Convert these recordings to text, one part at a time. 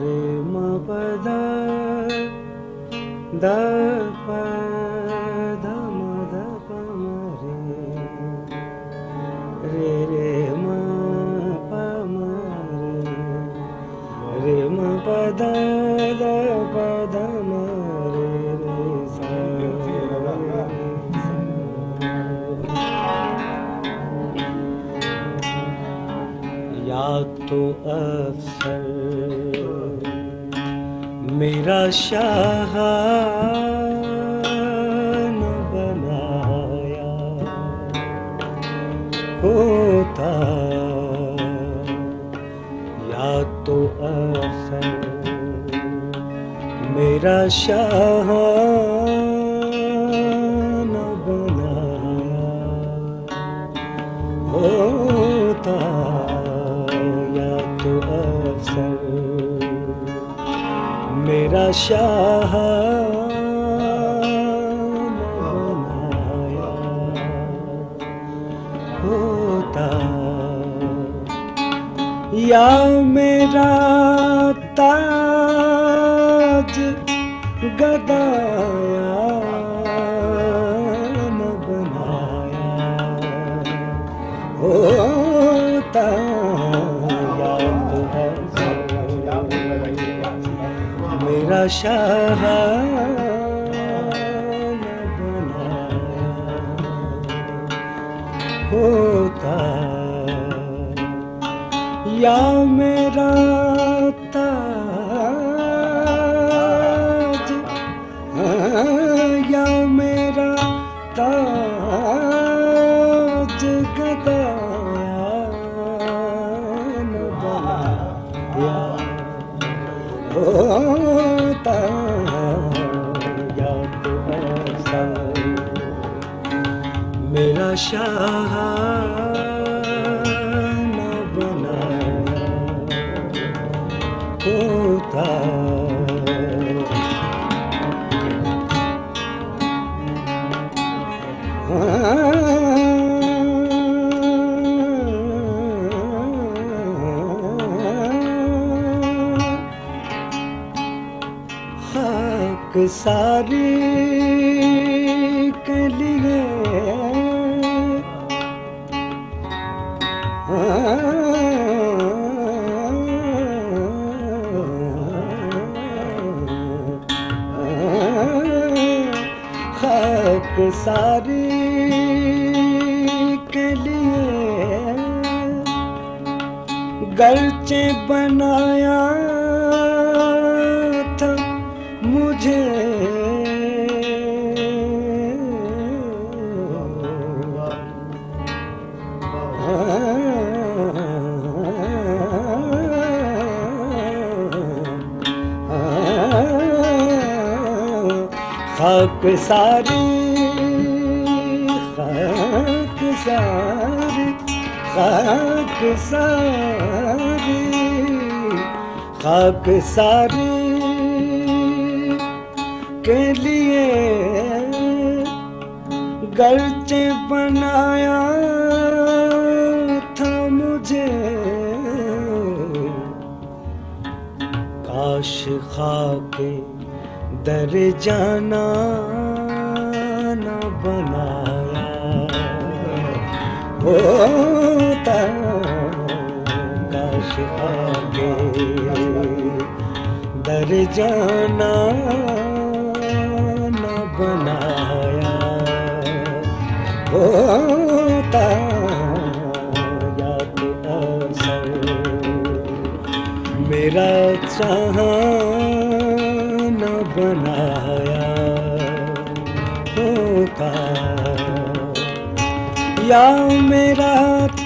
re ma pa da da pa da ma da pa ma re re ma pa ma re ma pa da da pa da ma re sa یا تو افسر میرا شاہ نہ بنایا ہوتا، یا تو افسر میرا شاہ نہ بنایا ہوتا، تو افسر میرا شاہ نہ بنایا ہوتا، یا میرا تاج گدایا نہ بنایا ہوتا، میرا شاہ نہ بنایا ہوتا، یا میرا تاج یا میرا تاج گدایا نہ بنایا ہوتا، یا تو افسر میرا شاہ نہ بنایا ہوتا، خاک ساری کے لیے خاک ساری کے لیے گرچہ بنایا تھا مجھے خاک ساری خاک ساری خاک ساری خاک ساری کے لیے گرچہ بنایا تھا مجھے، کاش خاک در جانا نہ بنایا ہوتا، کاش خاک در جانا نہ بنایا ہوتا، یا تو افسر میرا چاہاں نہ بنایا ہوتا، یا میرا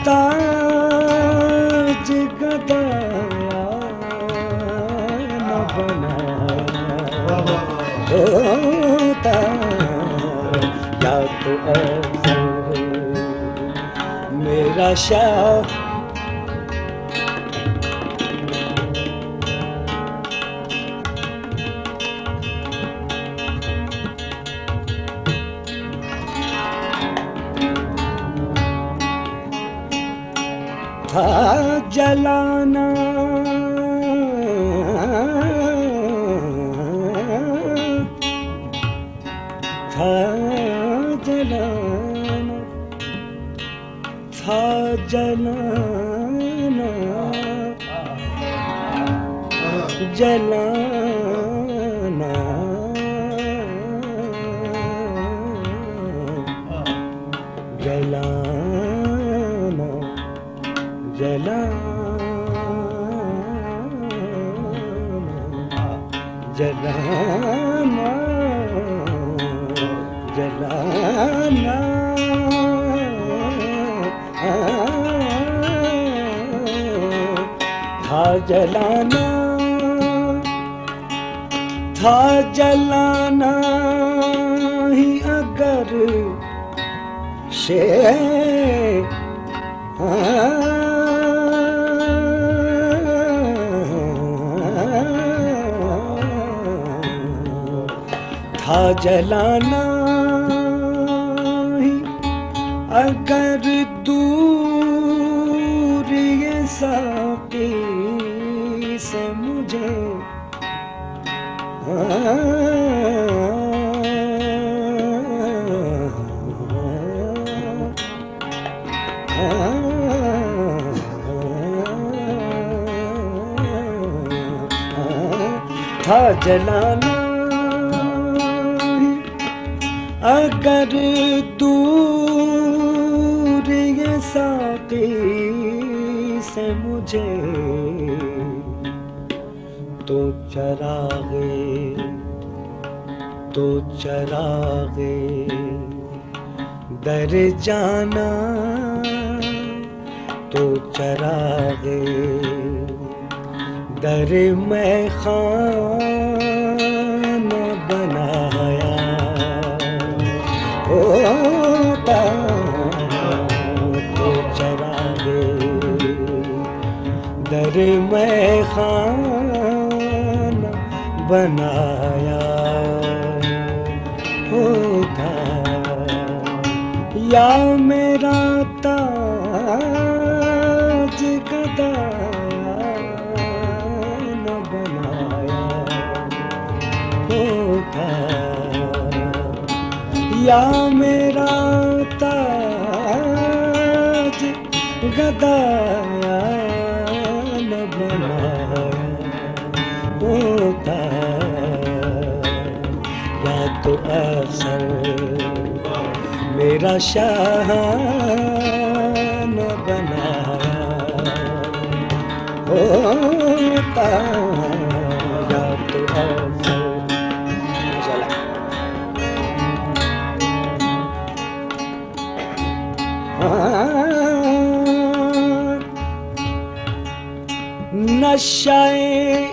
تاج گدایا نہ بنایا ہوتا، یا تو افسر میرا شاہ تھا جلانا جلانا جلانا جلانا جلانا جلانا تھا جلانا تھا جلانا ہی اگر تھا جلانا ہی اگر دور یہ ساقی سے مجھے تھا جلانا اگر دور یہ ساقی سے مجھے تو چراغے در جانا تو چراغے در میں خانہ بنایا ہوتا تو چراغے در میں خانہ بنایا ہوتا یا میرا تاج گدا نہ بنایا ہوتا یا میرا تاج گدا نہ بنایا ہوتا یا تو افسر میرا شاہ نہ بنایا ہوتا یا تو افسر نشہ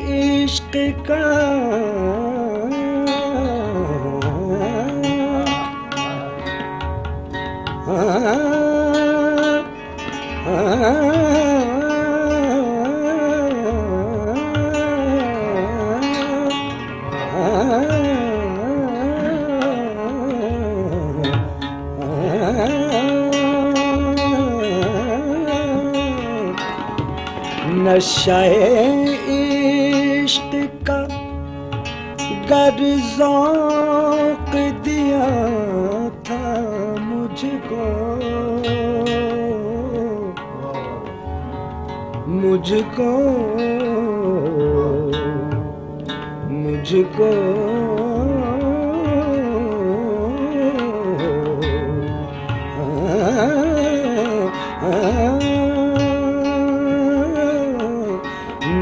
عشق کا نشہ عشق کا گر ذوق دیا تھا مجھ کو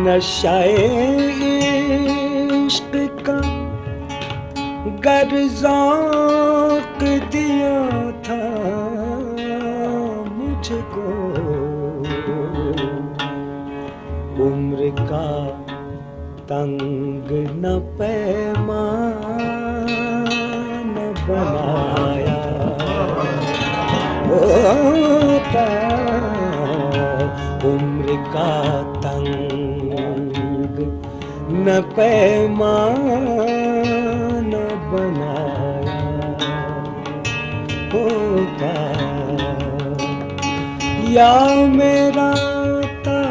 نشہ عشق کا گر ذوق دیا تھا مجھ کو عمر کا تنگ نہ پیمان بنایا ہوتا عمر کا تنگ نہ پیمان بنایا ہوتا یا میرا تاج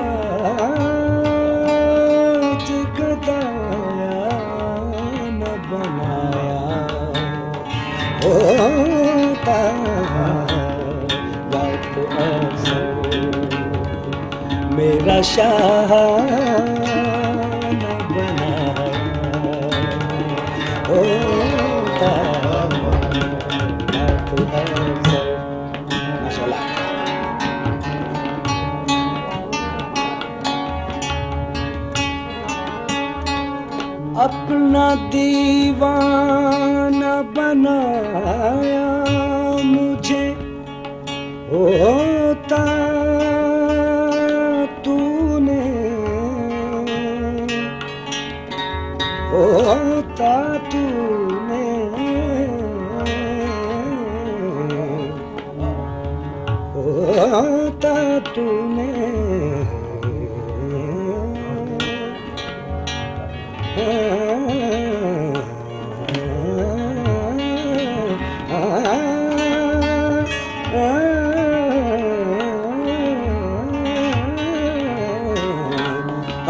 گدایا نہ بنایا ہوتا یا تو افسر میرا شاہ نہ بنایا اپنا دیوانہ بنایا مجھے، ہوتا تو نے، ہوتا تو نے، ہوتا تو نے،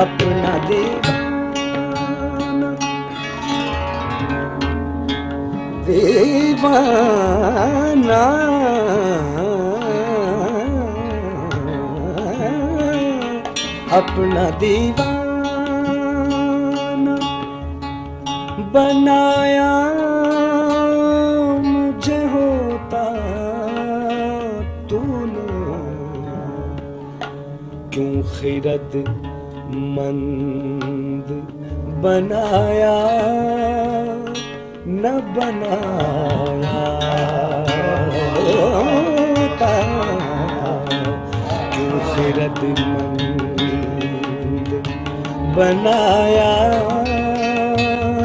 اپنا دیوانہ دیوانہ اپنا دیوانہ بنایا مجھے، ہوتا تو نے، کیوں خرد مند بنایا نہ بنایا، ہوتا کیوں خرد مند بنایا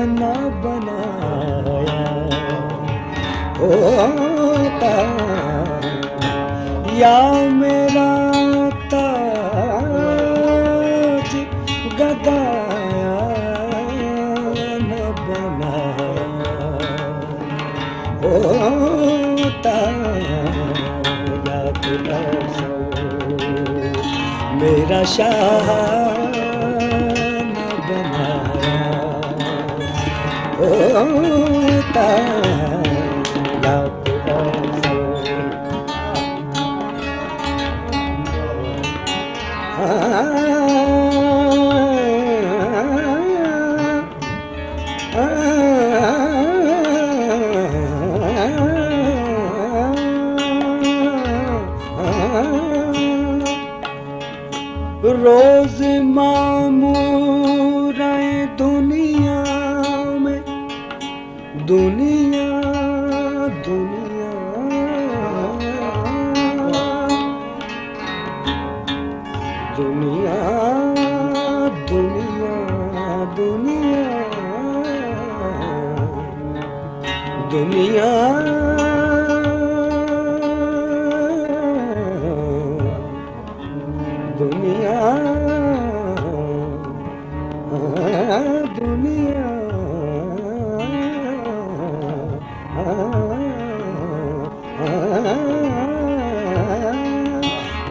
نہ بنایا، ہوتا یا میرا تاج گدایا نہ بنایا، ہوتا یا تیرا میرا شاہ نہ بنایا، ہوتا یا تیرا روز معمور دنیا میں، دنیا دنیا دنیا دنیا دنیا دنیا دنیا دنیا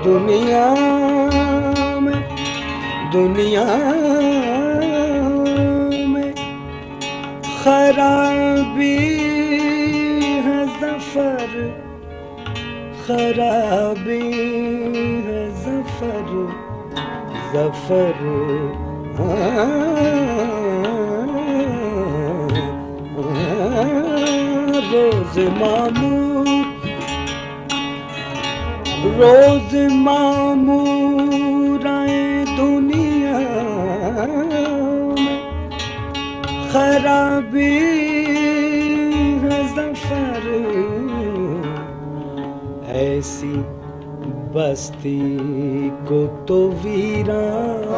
دنیا میں، دنیا میں خرابی ہے ظفر، خرابی ہے ظفر، ظفر روز معمور، روز معمور دنیا میں خرابی ہے ظفر، ایسی بستی کو تو ویران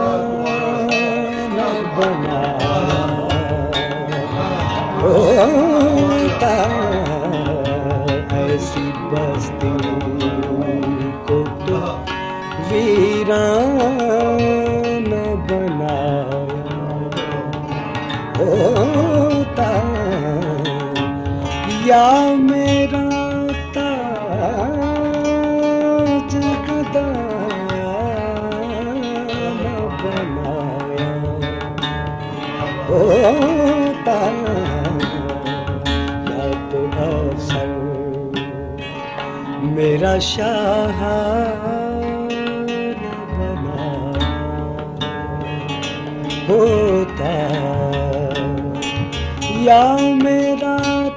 بنایا، ہوتا ایسی بستی کو تو ویران بنایا، ہوتا یا میرا تاج گدایا نہ بنایا، ہوتا یا تو حسن میرا شاہ نہ بنایا، ہوتا یا میرا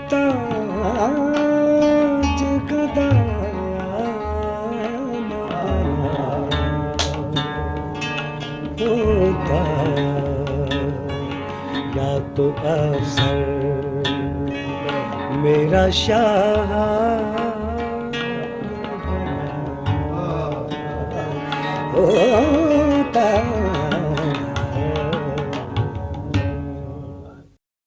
تاج گدایا نہ بنایا، ہوتا یا تو افسر میرا شاہ ہوتا